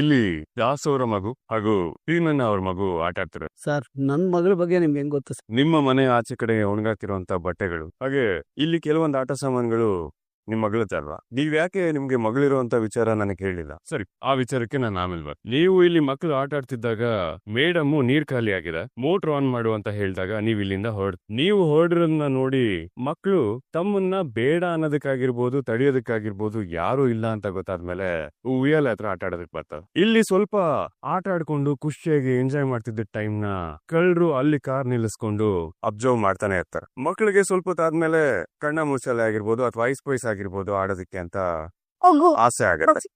ಇಲ್ಲಿ ದಾಸ್ ಅವರ ಮಗು ಹಾಗೂ ಭೀಮಣ್ಣ ಅವ್ರ ಮಗು ಆಟ ಆಡ್ತಾರೆ. ಸರ್ ನನ್ ಮಗಳ ಬಗ್ಗೆ ನಿಮ್ಗೆ ಹೆಂಗ್ ಗೊತ್ತು ಸರ್? ನಿಮ್ಮ ಮನೆ ಆಚೆ ಕಡೆ ಒಣಗಾಕಿರುವಂತ ಬಟ್ಟೆಗಳು ಹಾಗೆ ಇಲ್ಲಿ ಕೆಲವೊಂದು ಆಟ ಸಾಮಾನುಗಳು ನಿಮ್ ಮಗಳದಲ್ವಾ? ನೀವ್ ಯಾಕೆ ನಿಮ್ಗೆ ಮಗಳಿರುವಂತ ವಿಚಾರ ನನಗೆ ಹೇಳಿಲ್ಲ? ಸರಿ, ಆ ವಿಚಾರಕ್ಕೆ ನಾನು ಆಮೇಲೆ ಬರ್ತೀನಿ. ನೀವು ಇಲ್ಲಿ ಮಕ್ಕಳು ಆಟ ಆಡ್ತಿದ್ದಾಗ ಮೇಡಮ್ ನೀರ್ ಖಾಲಿ ಆಗಿದೆ, ಮೋಟರ್ ಆನ್ ಮಾಡು ಅಂತ ಹೇಳಿದಾಗ ನೀವ್ ಇಲ್ಲಿಂದ ನೀವು ಹೊರಡ್ರನ್ನ ನೋಡಿ ಮಕ್ಕಳು ತಮ್ಮನ್ನ ಬೇಡ ಅನ್ನೋದಕ್ಕಾಗಿರ್ಬೋದು, ತಡೆಯೋದಕ್ಕಾಗಿರ್ಬೋದು ಯಾರು ಇಲ್ಲ ಅಂತ ಗೊತ್ತಾದ್ಮೇಲೆ ಉಯ್ಯಾಲೆ ಹತ್ರ ಆಟ ಆಡೋದಕ್ಕೆ ಬರ್ತಾರೆ. ಇಲ್ಲಿ ಸ್ವಲ್ಪ ಆಟ ಆಡ್ಕೊಂಡು ಖುಷಿಯಾಗಿ ಎಂಜಾಯ್ ಮಾಡ್ತಿದ್ದ ಟೈಮ್ ನ ಕಳ್ಳರು ಅಲ್ಲಿ ಕಾರ್ ನಿಲ್ಲಿಸ್ಕೊಂಡು ಅಬ್ಸರ್ವ್ ಮಾಡ್ತಾನೆ ಇರ್ತಾರೆ. ಮಕ್ಕಳಿಗೆ ಸ್ವಲ್ಪ ಹೊತ್ತಾದ್ಮೇಲೆ ಕಣ್ಣ ಮುಚ್ಚಾಲೆ ಆಗಿರ್ಬೋದು ಅಥವಾ ಐಸ್ ಪೈಸ್ ಆಗಿರ್ಬೋದು ಆಡೋದಕ್ಕೆ ಅಂತ ಆಸೆ ಆಗುತ್ತೆ.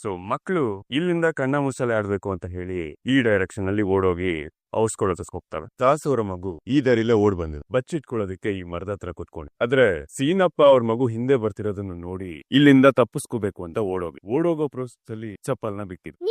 ಸೊ ಮಕ್ಕಳು ಇಲ್ಲಿಂದ ಕಣ್ಣ ಮುಚ್ಚಾಲೆ ಆಡ್ಬೇಕು ಅಂತ ಹೇಳಿ ಈ ಡೈರೆಕ್ಷನ್ ಅಲ್ಲಿ ಓಡೋಗಿ ಔಸ್ಕೊಳ್ಳೋದಕ್ಕೆ ಹೋಗ್ತವೆ. ದಾಸ್ ಅವರ ಮಗು ಈ ದಾರಿಲೇ ಓಡ್ ಬಂದಿದೆ, ಬಚ್ಚಿಟ್ಕೊಳ್ಳೋದಕ್ಕೆ ಈ ಮರದ ಹತ್ರ ಕುತ್ಕೊಂಡು. ಆದ್ರೆ ಸೀನಪ್ಪ ಅವ್ರ ಮಗು ಹಿಂದೆ ಬರ್ತಿರೋದನ್ನ ನೋಡಿ ಇಲ್ಲಿಂದ ತಪ್ಪಿಸ್ಕೋಬೇಕು ಅಂತ ಓಡೋಗೋ ಪ್ರೋಸೆಸ್ಸಲ್ಲಿ ಚಪ್ಪಲ್ನ ಬಿಟ್ಟಿದ್ರು.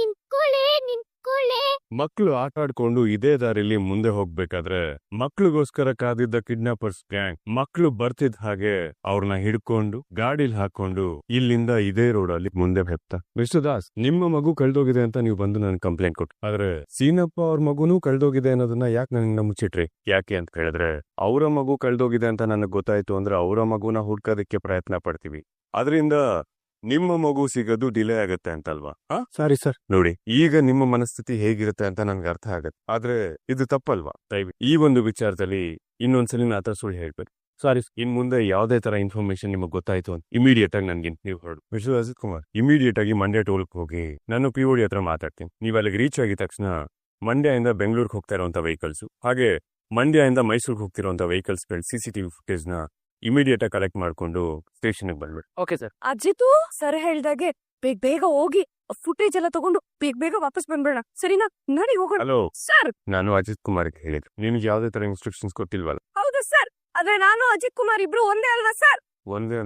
ಮಕ್ಕಳು ಆಟ ಆಡ್ಕೊಂಡು ಇದೇ ದಾರಿಲಿ ಮುಂದೆ ಹೋಗ್ಬೇಕಾದ್ರೆ ಮಕ್ಳಿಗೋಸ್ಕರ ಕಾದಿದ್ದ ಕಿಡ್ನಾಪರ್ಸ್ ಗ್ಯಾಂಗ್ ಮಕ್ಕಳು ಬರ್ತಿದ್ ಹಾಗೆ ಅವ್ರನ್ನ ಹಿಡ್ಕೊಂಡು ಗಾಡಿಲಿ ಹಾಕೊಂಡು ಇಲ್ಲಿಂದ ಇದೇ ರೋಡ್ ಅಲ್ಲಿ ಮುಂದೆ ಹೆಪ್ತ. ಮಿಸ್ಟರ್ ದಾಸ್, ನಿಮ್ಮ ಮಗು ಕಳ್ದೋಗಿದೆ ಅಂತ ನೀವು ಬಂದು ನನ್ ಕಂಪ್ಲೇಂಟ್ ಕೊಟ್ಟು, ಆದ್ರೆ ಸೀನಪ್ಪ ಅವ್ರ ಮಗುನೂ ಕಳ್ದೋಗಿದೆ ಅನ್ನೋದನ್ನ ಯಾಕೆ ನನಗೆ ಮುಚ್ಚಿಟ್ರಿ? ಯಾಕೆ ಅಂತ ಹೇಳಿದ್ರೆ ಅವರ ಮಗು ಕಳ್ದೋಗಿದೆ ಅಂತ ನನಗ್ ಗೊತ್ತಾಯ್ತು ಅಂದ್ರೆ ಅವರ ಮಗುನ ಹುಡ್ಕೋದಕ್ಕೆ ಪ್ರಯತ್ನ ಪಡ್ತೀವಿ, ಅದರಿಂದ ನಿಮ್ಮ ಮಗು ಸಿಗೋದು ಡಿಲೇ ಆಗತ್ತೆ ಅಂತಲ್ವಾ? Sorry sir. ನೋಡಿ, ಈಗ ನಿಮ್ಮ ಮನಸ್ಥಿತಿ ಹೇಗಿರುತ್ತೆ ಅಂತ ನನ್ಗೆ ಅರ್ಥ ಆಗತ್ತೆ, ಆದ್ರೆ ಇದು ತಪ್ಪಲ್ವಾ? ದಯವಿಟ್ಟು ಈ ಒಂದು ವಿಚಾರದಲ್ಲಿ ಇನ್ನೊಂದ್ಸಲಿ ನಾ ಸುಳ್ಳು ಹೇಳ್ಬೇಕು. ಸಾರಿ, ಇನ್ ಮುಂದೆ ಯಾವ್ದೇ ತರ ಇನ್ಫಾರ್ಮೇಶನ್ ನಿಮಗೆ ಗೊತ್ತಾಯ್ತು ಅಂತ ಇಮಿಡಿಯೇಟ್ ಆಗಿ ನನ್ಗೆ ನೀವು ಹೊರಡು. ಮಿಸ್ಟರ್ ಅಜಿತ್ ಕುಮಾರ್, ಇಮಿಡಿಯೇಟ್ ಆಗಿ ಮಂಡ್ಯ ಟೋಲ್ಕ್ ಹೋಗಿ ನಾನು POD ಹತ್ರ ಮಾತಾಡ್ತೀನಿ. ನೀವು ಅಲ್ಲಿಗೆ ರೀಚ್ ಆಗಿದ ತಕ್ಷಣ ಮಂಡ್ಯದಿಂದ ಬೆಂಗಳೂರಿಗೆ ಹೋಗ್ತಾ ಇರುವಂತ ವೆಹಿಕಲ್ಸ್ ಹಾಗೆ ಮಂಡ್ಯದಿಂದ ಮೈಸೂರಿಗೆ ಹೋಗ್ತಿರುವಂತ ವೆಹಿಕಲ್ಸ್ CCTV ಫುಟೇಜ್ ನ ಇಮಿಡಿಯೇಟ್ ಆಗಿ ಕಲೆಕ್ಟ್ ಮಾಡ್ಕೊಂಡು ಸ್ಟೇಷನ್ ಬಂದ್ಬಿಡಿ. Okay sir. ಅಜಿತು ಸರ್ ಹೇಳ್ದಾಗೆ ಬೇಗ ಹೋಗಿ ಫುಟೇಜ್ ಎಲ್ಲ ತಗೊಂಡು ಬೇಗ ವಾಪಸ್ ಬಂದ್ಬೇಡ, ಸರಿನಾ? ನಡಿ ಹೋಗೋಣ. ಹಲೋ ಸರ್, ನಾನು ಅಜಿತ್ ಕುಮಾರ್ ಹೇಳಿದ್ರು, ನಿಮ್ಗೆ ಯಾವ್ದೇ ತರ ಇನ್ಸ್ಟ್ರಕ್ಷನ್ಸ್ ಗೊತ್ತಿಲ್ವಲ್ಲ? ಹೌದು ಸರ್, ಆದ್ರೆ ನಾನು ಅಜಿತ್ ಕುಮಾರ್ ಇಬ್ರು ಒಂದೇ ಅಲ್ವಾ ಸರ್? ಒಂದೇ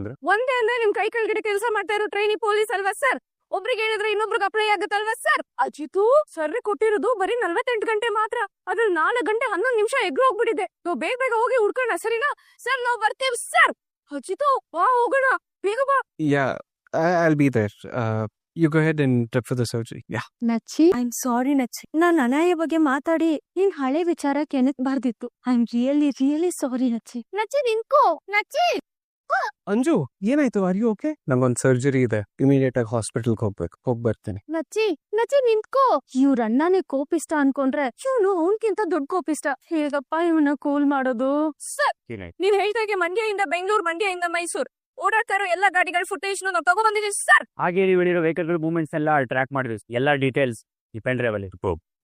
ಅಂದ್ರೆ ನಿಮ್ ಕೈ ಕೆಳಗಡೆ ಕೆಲಸ ಮಾಡ್ತಾ ಇರೋ ಟ್ರೈನಿ ಪೊಲೀಸ್ ಅಲ್ವಾ ಸರ್? ಒಬ್ರಿಗೆ ಹೇಳಿದ್ರೆ ಇನ್ನೊಬ್ರಿಗೆ ಅಪ್ಲೈ ಆಗತ್ತಲ್ವಾ ಸರ್? ಅಜಿತು ಸರ್ ಕೊಟ್ಟಿರೋದು ಬರೀ 48 ಗಂಟೆ ಮಾತ್ರ, ಅದ್ರಲ್ಲಿ 4 ಗಂಟೆ 11 ನಿಮಿಷ ಎಗ್ರು ಹೋಗ್ಬಿಟ್ಟಿದೆ. ನಾವು ಬೇಗ ಹೋಗಿ ಹುಡ್ಕೋಣ, ಸರಿನಾ ಸರ್? ನಾವು ಬರ್ತೀವಿ ಸರ್. ಅಜಿತು ಬಾ ಹೋಗೋಣ, ಬೇಗ ಬಾ. Yeah, I'll be there. You go ahead and prep for the surgery. Yeah. Nachchi, I am sorry Nachchi. ನಾನ್ ಅನಾಯ ಬಗ್ಗೆ ಮಾತಾಡಿ ನಿನ್ ಹಳೆ ವಿಚಾರ ಕೆಣಕ್ಬಾರ್ದಿತ್ತು. I am really sorry Nachchi. Nachchi ನಿನ್ಕೋ ನಚ್ಚಿ. ಅಂಜು, ಏನಾಯ್ತು? Are you okay? ನಂಗೊಂದ್ ಸರ್ಜರಿ ಇದೆ, ಇಮಿಡಿಯೇಟ್ ಆಗಿ ಹಾಸ್ಪಿಟಲ್ಗೆ ಹೋಗ್ಬೇಕು. ಹೋಗ್ ಬರ್ತೇನೆ. ನಚ್ಚಿ ನಿಂತ್ಕೋ. ಇವ್ರ ಅಣ್ಣನೇ ಕೋಪಿಷ್ಟ ಅನ್ಕೊಂಡ್ರೆ ಇವನು ಅವನ್ಕಿಂತ ದೊಡ್ಡ ಕೋಪಿಷ್ಟ. ಹೇಗಪ್ಪ ಇವನ್ನ ಕೂಲ್ ಮಾಡೋದು? ಸರ್, ನೀವ್ ಹೇಳ್ದಾಗೆ ಮಂಡ್ಯದಿಂದ ಬೆಂಗಳೂರು, ಮಂಡ್ಯದಿಂದ ಮೈಸೂರು ಓಡಾಡ್ತಾ ಇರೋ ಎಲ್ಲಾ ಗಾಡಿಗಳ ಫುಟೇಜ್ ನಾವು ತಗೊಬಂದಿದ್ದೀವಿ ಸರ್. ಹಾಗೆ ನೀವು ಹೇಳಿರೋ ವೆಹಿಕಲ್ ಮೂವ್ಮೆಂಟ್ಸ್ ಎಲ್ಲ ಟ್ರ್ಯಾಕ್ ಮಾಡಿದ್ವಿ, ಎಲ್ಲಾ ಡೀಟೇಲ್ಸ್ ಈ ಪೆನ್ ಡ್ರೈವ್ ಅಲ್ಲಿ.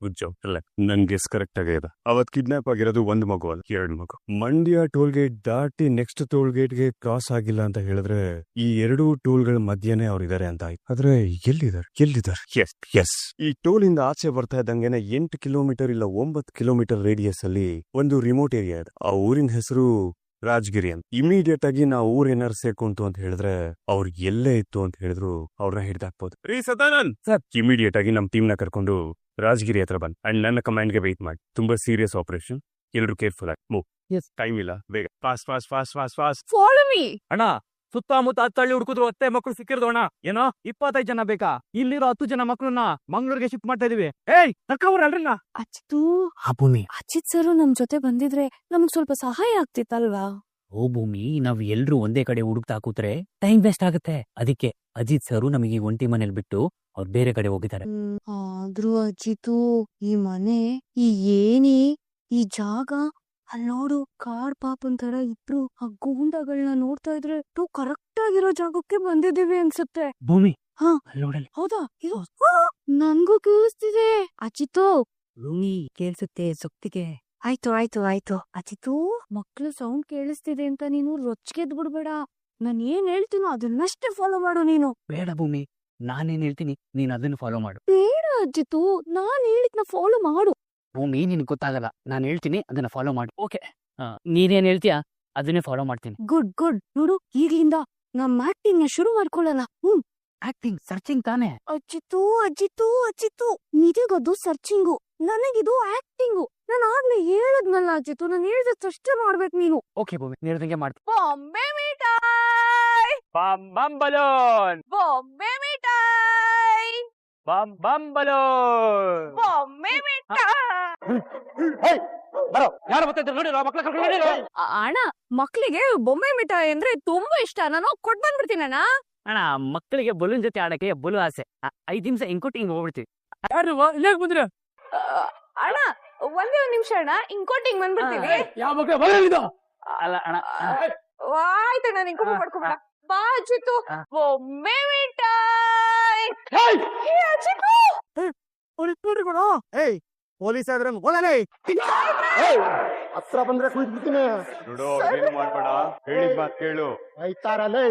Good job. ಅಲ್ಲ, ನನ್ ಗೆಸ್ ಕರೆಕ್ಟ್ ಆಗಿದೆ. ಅವತ್ ಕಿಡ್ನಾಪ್ ಆಗಿರೋದು ಒಂದು ಮಗು ಅಲ್ಲ, 2 ಮಗು. ಮಂಡ್ಯ ಟೋಲ್ ಗೇಟ್ ದಾಟಿ ನೆಕ್ಸ್ಟ್ ಟೋಲ್ ಗೇಟ್ ಗೆ ಕ್ರಾಸ್ ಆಗಿಲ್ಲ ಅಂತ ಹೇಳಿದ್ರೆ ಈ 2 ಟೋಲ್ ಗಳ ಮಧ್ಯೆನೆ ಅವ್ರಿದ್ದಾರೆ ಅಂತ ಆಯ್ತು. ಆದ್ರೆ ಎಲ್ಲಿದ್ದಾರೆ? ಎಸ್, ಈ ಟೋಲ್ ಇಂದ ಆಚೆ ಬರ್ತಾ ಇದ್ದಂಗೆನೆ 8 ಕಿಲೋಮೀಟರ್ ಇಲ್ಲ 9 ಕಿಲೋಮೀಟರ್ ರೇಡಿಯಸ್ ಅಲ್ಲಿ ಒಂದು ರಿಮೋಟ್ ಏರಿಯಾ ಇದೆ. ಆ ಊರಿನ ಹೆಸರು ರಾಜಗಿರಿ ಅಂತ. ಇಮಿಡಿಯೇಟ್ ಆಗಿ ನಾವು ಊರ್ ಏನಾರು ಸೇರ್ಕೊಂತು ಅಂತ ಹೇಳಿದ್ರೆ ಅವ್ರು ಎಲ್ಲೇ ಇತ್ತು ಅಂತ ಹೇಳಿದ್ರು ಅವ್ರನ್ನ ಹಿಡ್ದಾಕ್ಬೋದು. ರೀ ಸದಾನಂದ್ ಸರ್, ಇಮಿಡಿಯೇಟ್ ಆಗಿ ನಮ್ ಟೀಮ್ ನ ಕರ್ಕೊಂಡು ರಾಜಗಿರಿ ಹತ್ರ ಬಂದ್ ಅಂಡ್ ನನ್ನ ಕಮಾಂಡ್ ಗೆ ವೇಟ್ ಮಾಡಿ. ತುಂಬಾ ಸೀರಿಯಸ್ ಆಪರೇಷನ್, ಎಲ್ಲರೂ ಕೇರ್ಫುಲ್ ಆಗಿ ಮೂವ್. ಟೈಮ್ ಇಲ್ಲ, ಬೇಗ ಫಾಸ್ಟ್. Follow me. ಅಣ್ಣ, ಸುತ್ತಮುತ್ತ ಹತ್ತಳ್ಳಿ ಹುಡುಕಿದ್ರು 10 ಮಕ್ಕಳು ಸಿಕ್ಕಿರೋಣ. ಏನೋ 25 ಜನ ಬೇಕಾ? ಇಲ್ಲಿರೋ 10 ಜನ ಮಕ್ಕಳನ್ನ ಮಂಗಳೂರಿಗೆ ಶಿಫ್ಟ್ ಮಾಡ್ತಾ ಇದೀವಿ. ಏಯ್ ಅಲ್ರಣ್ಣ. ಅಜಿತು, ಭೂಮಿ, ಅಜಿತ್ ಸರ್ ನಮ್ ಜೊತೆ ಬಂದಿದ್ರೆ ನಮ್ಗ್ ಸ್ವಲ್ಪ ಸಹಾಯ ಆಗ್ತಿತ್ತಲ್ವಾ? ಓ ಭೂಮಿ, ನಾವ್ ಎಲ್ರು ಒಂದೇ ಕಡೆ ಹುಡುಕ್ತಾ ಕೂತ್ರೆ ಟೈಮ್ ವೇಸ್ಟ್ ಆಗುತ್ತೆ. ಅದಕ್ಕೆ ಅಜಿತ್ ಸರ್ ನಮಗೆ ಒಂಟಿ ಮನೇಲಿ ಬಿಟ್ಟು ಅವ್ರು ಬೇರೆ ಕಡೆ ಹೋಗಿದ್ದಾರೆ. ಆದ್ರೂ ಅಜಿತು, ಈ ಮನೆ, ಈ ಏನಿ, ಈ ಜಾಗ ಅಲ್ಲಿ ನೋಡು, ಕಾಡ್ ಪಾಪನ್ ತರ ಇಬ್ರು ಆ ಗೂಂಡಗಳನ್ನ ನೋಡ್ತಾ ಇದ್ರೆ ಕರೆಕ್ಟ್ ಆಗಿರೋ ಜಾಗಕ್ಕೆ ಬಂದಿದೀವಿ ಅನ್ಸುತ್ತೆ. ಭೂಮಿ, ಹಾ ನೋಡಲ್ಲ. ಹೌದಾ? ಇದು ನನ್ಗೂ ಕೇಳಿಸ್ತಿದೆ ಅಜಿತು. ಭೂಮಿ ಕೇಳಿಸುತ್ತೆ ಸೊಕ್ತಿಗೆ. ಆಯ್ತು ಅಜಿತು, ಮಕ್ಳು ಸೌಂಡ್ ಕೇಳಿಸ್ತಿದೆ ಅಂತ ನೀನು ರೊಚ್ಗೆದ್ ಬಿಡ್ಬೇಡ. ನಾನ್ ಏನ್ ಹೇಳ್ತೀನೋ ಅದನ್ನಷ್ಟೇ ಫಾಲೋ ಮಾಡು ನೀನು. ಬೇಡ ಭೂಮಿ, ನಾನೇನ್ ಹೇಳ್ತೀನಿ ನೀನ್ ಅದನ್ನ ಫಾಲೋ ಮಾಡು. ಬೇಡ ಅಜಿತು, ನಾನ್ ಹೇಳಿದ್ನ ಫಾಲೋ ಮಾಡು. ಭೂಮಿ, ನಿನ್ ಗೊತ್ತಾಗಲ್ಲ, ನಾನ್ ಹೇಳ್ತೀನಿ ಅದನ್ನ ಫಾಲೋ ಮಾಡು. ಓಕೆ, ನೀನೇನ್ ಹೇಳ್ತೀಯಾ ಅದನ್ನೇ ಫಾಲೋ ಮಾಡ್ತೀನಿ. ಗುಡ್. ನೋಡು, ಈಗ್ಲಿಂದ ನಮ್ ಆಕ್ಟಿಂಗ್ ನ ಶುರು ಮಾಡ್ಕೊಳ್ಳೋಣ. ಆಕ್ಟಿಂಗ್, ಸರ್ಚಿಂಗ್ ತಾನೆ? ಅಜಿತು ನಿಜಗದು ಸರ್ಚಿಂಗು, ನನಗಿದು ಆಕ್ಟಿಂಗು. ನಾನು ಆಗ್ಲೇ ಹೇಳದ್ನಲ್ಲ ಅಜಿತು, ನಾನು ಹೇಳಿದಷ್ಟೇ ಮಾಡ್ಬೇಕು ನೀನು. ಓಕೆ ಭೂಮಿ, ನೀಡ್ದಂಗೆ ಮಾಡ್ತೀನಿ. ಬಾಂಬೆ ಮಿಠಾಯಿ, ಬಲೂನ್, ಬಾಂಬೆ ಮಿಠಾಯಿ. ಬಂ ಬಂಬಲೋ ಬೊಮ್ಮೆ ಮಿಠ ಬರೋ ಯಾರು ಬರ್ತಾ ನೋಡಿರೋ ಮಕ್ಳ ಕರ್ಕೊಂಡು ನೋಡಿರೋ ಅಣ್ಣ ಮಕ್ಳಿಗೆ ಬೊಮ್ಮೆ ಮಿಠಾಯಿ ಅಂದ್ರೆ ತುಂಬಾ ಇಷ್ಟ ನಾನು ಕೊಟ್ ಬಂದ್ಬಿಡ್ತೀನಿ ಅಣ್ಣ. ಅಣ್ಣ ಮಕ್ಕಳಿಗೆ ಬಲೂನ್ ಜೊತೆ ಆಡಕ್ಕೆ ಬಲು ಆಸೆ 5 ನಿಮಿಷ ಹಿಂಕೊಟ್ಟು ಹಿಂಗ್ ಹೋಗ್ಬಿಡ್ತೀವಿ. ಇಲ್ಲೇ ಬಂದ್ರ ಅಣ್ಣ ಒಂದೇ ಒಂದ್ ನಿಮಿಷ ಅಣ್ಣ ಹಿಂಗ್ ಬಂದ್ಬಿಡ್ತೀವಿ. ಯಾವ ಮಕ್ಳು ಬರಲಿಲ್ಲ. ಅಲ್ಲ ಅಣ್ಣ ಆಯ್ತಣ್ಣ ನಿನ್ ಕೋಪ ಮಾಡ್ಕೊಬೇಡ. ಬಾ ಅಜಿತು ಬೊಮ್ಮೆ ಮಿಠಾಯಿ. ಏ, ಅಜಿತು ಏಯ್ ಪೊಲೀಸ್ ಆದ್ರೆ ಹೋಗಲೇ ಹತ್ರ ಬಂದ್ರೆ ಕುಳಿದ್ಬಿಡ್ತೀನಿ. ನೋಡು ಏನು ಮಾಡ್ಬೇಡ, ಹೇಳಿದ ಮಾತು ಕೇಳು. ಒಯ್ತಾರಲ್ಲೇ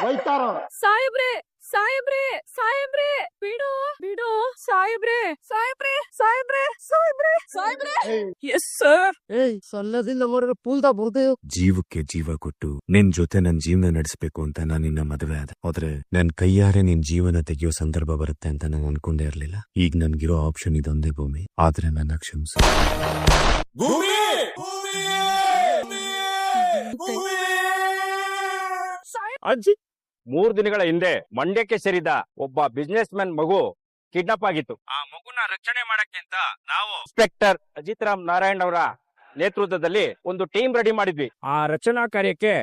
ಒಯ್ತಾರ. ಸಾಹೇಬ್ರೆ ಸಾಹೇಬ್ರೆ ಸಾಹೇಬ್ರೆ ಬಿಡು ಬಿಡು ಸಾಹೇಬ್ರೆ ಸಾಹೇಬ್ರೆ ಸಾಹೇಬ್ರೆ ಸಾಹೇಬ್ರೆ ಸಾಹೇಬ್ರೆ. Yes sir. ಏಯ್ ಸಲ್ಲದಿಲ್ಲ ಮರ ಪೂಲ್ದ ಬೋದೆ. ಜೀವಕ್ಕೆ ಜೀವ ಕೊಟ್ಟು ನಿನ್ ಜೊತೆ ನನ್ ಜೀವನ ನಡೆಸಬೇಕು ಅಂತ ನಾನು ನಿನ್ನ ಮದುವೆ ಆದ. ಆದ್ರೆ ನನ್ ಕೈಯಾರೆ ನಿನ್ ಜೀವನ ತೆಗೆಯೋ ಸಂದರ್ಭ ಬರುತ್ತೆ ಅಂತ ನಾನು ಅನ್ಕೊಂಡೇ ಇರ್ಲಿಲ್ಲ. ಈಗ ನನ್ಗಿರೋ ಆಪ್ಷನ್ ಇದೊಂದೇ ಭೂಮಿ. ಆದ್ರೆ ನನ್ನ ಕ್ಷಮಿಸು. ಅಜ್ಜಿ 3 ದಿನಗಳ ಹಿಂದೆ ಮಂಡ್ಯಕ್ಕೆ ಸೇರಿದ ಒಬ್ಬ ಬಿಸ್ನೆಸ್ ಮ್ಯಾನ್ ಮಗು ಕಿಡ್ನಾಪ್ ಆಗಿತ್ತು. ಆ ಮಗುನ ರಕ್ಷಣೆ ಮಾಡಕ್ಕೆ ಅಂತ ನಾವು ಇನ್ಸ್ಪೆಕ್ಟರ್ ಅಜಿತ್ ರಾಮ್ ನಾರಾಯಣ್ ಅವರ ನೇತೃತ್ವದಲ್ಲಿ ಒಂದು ಟೀಮ್ ರೆಡಿ ಮಾಡಿದ್ವಿ. ಆ ರಕ್ಷಣಾ ಕಾರ್ಯಕ್ಕೆ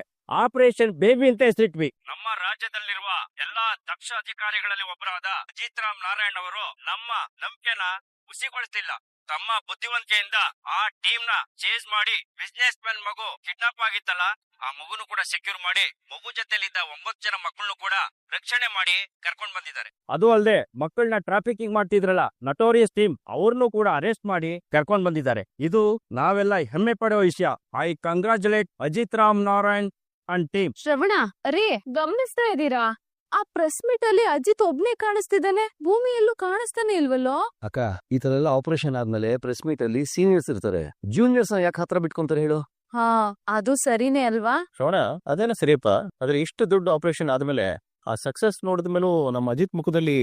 ಆಪರೇಷನ್ ಬೇಬಿ ಅಂತ ಹೆಸರಿಟ್ವಿ. ನಮ್ಮ ರಾಜ್ಯದಲ್ಲಿರುವ ಎಲ್ಲಾ ದಕ್ಷ ಅಧಿಕಾರಿಗಳಲ್ಲಿ ಒಬ್ಬರಾದ ಅಜಿತ್ ರಾಮ್ ನಾರಾಯಣ್ ಅವರು ನಮ್ಮ ನಂಬಿಕೆನ ಹುಸಿಗೊಳಿಸ್ತಿಲ್ಲ. ತಮ್ಮ ಬುದ್ಧಿವಂತಿಕೆಯಿಂದ ಆ ಟೀಮ್ ನ ಚೇಸ್ ಮಾಡಿ ಬಿಸ್ನೆಸ್ ಮ್ಯಾನ್ ಮಗು ಕಿಡ್ನಾಪ್ ಆಗಿತ್ತಲ್ಲ, ಆ ಮಗುನು ಕೂಡ ಸೆಕ್ಯೂರ್ ಮಾಡಿ ಮಗು ಜೊತೆಲಿದ್ದ 9 ಜನ ಮಕ್ಕಳನ್ನು ಕೂಡ ರಕ್ಷಣೆ ಮಾಡಿ ಕರ್ಕೊಂಡ್ ಬಂದಿದ್ದಾರೆ. ಅದು ಅಲ್ಲದೆ ಮಕ್ಕಳನ್ನ ಟ್ರಾಫಿಕಿಂಗ್ ಮಾಡ್ತಿದ್ರಲ್ಲ ನಟೋರಿಯಸ್ ಟೀಮ್, ಅವ್ರನ್ನು ಕೂಡ ಅರೆಸ್ಟ್ ಮಾಡಿ ಕರ್ಕೊಂಡ್ ಬಂದಿದ್ದಾರೆ. ಇದು ನಾವೆಲ್ಲ ಹೆಮ್ಮೆ ಪಡೋ ವಿಷಯ. I congratulate Ajit Ram Narayan and team. ಶ್ರವಣ ಅರೇ ಗಮನಿಸ್ತಾ ಇದ್ದೀರಾ? ಆ ಪ್ರೆಸ್ ಮೀಟ್ ಅಲ್ಲಿ ಅಜಿತ್ ಒಬ್ನೇ ಕಾಣಿಸ್ತಿದ್ದಾನೆ, ಭೂಮಿ ಎಲ್ಲೂ ಕಾಣಿಸ್ತಾನೆ ಇಲ್ವಲ್ಲೋ. ಅಕ್ಕ ಈ ತರ ಎಲ್ಲ ಆಪರೇಷನ್ ಆದ್ಮೇಲೆ ಪ್ರೆಸ್ ಮೀಟ್ ಅಲ್ಲಿ ಸೀನಿಯರ್ಸ್ ಇರ್ತಾರೆ, ಜೂನಿಯರ್ಸ್ ಯಾಕೆ ಹತ್ರ ಬಿಟ್ಕೊಂತಾರೆ ಹೇಳು? ಹಾ ಅದು ಸರಿನೇ ಅಲ್ವಾ? ಶ್ರವಣ ಅದೇನ ಸರಿಯಪ್ಪ, ಆದ್ರೆ ಇಷ್ಟು ದೊಡ್ಡ ಆಪರೇಷನ್ ಆದ್ಮೇಲೆ ಆ ಸಕ್ಸಸ್ ನೋಡಿದ್ಮೇಲೂ ನಮ್ಮ ಅಜಿತ್ ಮುಖದಲ್ಲಿ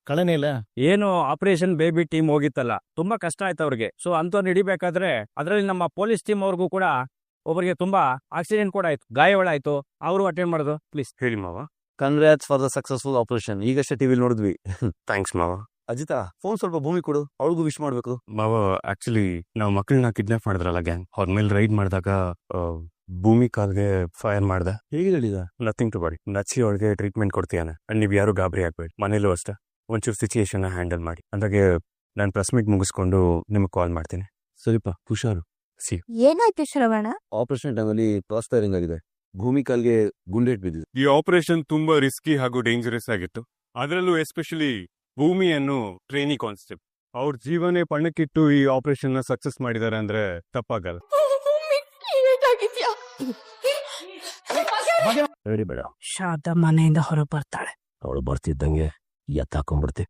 ಕಳನೆ ಇಲ್ಲ. ಏನು ಆಪರೇಷನ್ ಬೇಬಿ ಟೀಮ್ ಹೋಗಿತ್ತಲ್ಲ, ತುಂಬಾ ಕಷ್ಟ ಆಯ್ತು ಅವ್ರಿಗೆ. ಸೊ ಅಂತವ್ರು ಹಿಡಿಬೇಕಾದ್ರೆ ಅದ್ರಲ್ಲಿ ನಮ್ಮ ಪೊಲೀಸ್ ಟೀಮ್ ಅವ್ರಿಗೂ ಕೂಡ ಒಬ್ಬರಿಗೆ ತುಂಬಾ ಆಕ್ಸಿಡೆಂಟ್ ಕೂಡ ಆಯ್ತು, ಗಾಯಗಳಾಯ್ತು. ಅವರು ಅಟೆಂಡ್ ಮಾಡೋದು. ಪ್ಲೀಸ್ ಹೇಳಿ ಮಾವ. Congrats for the successful operation. ಈಗಷ್ಟೇ ಟಿವಿಲಿ ನೋಡಿದ್ವಿ. ಥ್ಯಾಂಕ್ಸ್ ಮಾವ. ಅಜಿತಾ ಫೋನ್ ಸ್ವಲ್ಪ ಭೂಮಿ ಕೊಡು, ಅವಳಿಗೂ ವಿಶ್ ಮಾಡ್ಬೇಕು. ಮಾವ ಆಕ್ಚುಲಿ ನಾವು ಮಕ್ಕಳನ್ನ ಕಿಡ್ನಾಪ್ ಮಾಡಿದ್ರಲ್ಲ ಗ್ಯಾಂಗ್, ಅವ್ರ ಮೇಲೆ ರೈಡ್ ಮಾಡಿದಾಗ ಭೂಮಿ ಕಾಲ್ಗೆ ಫೈರ್ ಮಾಡ್ದೆ. ಹೇಗೆ ಹೇಳಿದ? Nothing to body. ನಚ್ಚಿ ಅವಳಿಗೆ ಟ್ರೀಟ್ಮೆಂಟ್ ಕೊಡ್ತೀಯಾನೆ. ಅಂಡ್ ನೀವು ಯಾರು ಗಾಬರಿ ಆಗ್ಬೇಡಿ. ಮನೇಲೂ ಅಷ್ಟೇ ಒಂಚೂರು ಸಿಚುಯೇಷನ್ ಹ್ಯಾಂಡಲ್ ಮಾಡಿ. ಅಂದಾಗೆ ನಾನು ಪ್ರೆಸ್ ಮೀಟ್ ಮುಗಿಸ್ಕೊಂಡು ನಿಮಗೆ ಕಾಲ್ ಮಾಡ್ತೀನಿ. ಸರಿಪ, ಹುಷಾರು. ಏನಾಯ್ತು ಶ್ರವಣ? ಆಪರೇಷನ್ ಟೈಮಲ್ಲಿ ಕ್ರಾಸ್ ಫೈರಿಂಗ್ ಆಗಿದೆ, ಭೂಮಿ ಕಾಲ್ಗೆ ಗುಂಡೇಟ್ ಬಿದ್ದಿದೆ. ಈ ಆಪರೇಷನ್ ತುಂಬಾ ರಿಸ್ಕಿ ಹಾಗೂ ಡೇಂಜರಸ್ ಆಗಿತ್ತು. ಅದರಲ್ಲೂ ಎಸ್ಪೆಷಲಿ ಭೂಮಿಯನ್ನು ಟ್ರೈನಿ ಕಾನ್ಸ್ಟೇಬಲ್ ಅವ್ರ ಜೀವನೇ ಪಣ್ಣಕ್ಕಿಟ್ಟು ಈ ಆಪರೇಷನ್ ನ ಸಕ್ಸಸ್ ಮಾಡಿದ್ದಾರೆ ಅಂದ್ರೆ ತಪ್ಪಾಗಲ್ಲ. ಹೇಳಿ ಬೇಡ, ಶಾರದಾ ಮನೆಯಿಂದ ಹೊರ ಬರ್ತಾಳೆ. ಅವಳು ಬರ್ತಿದ್ದಂಗೆ ಎತ್ತಾಕೊಂಡ್ಬಿಡ್ತಿ.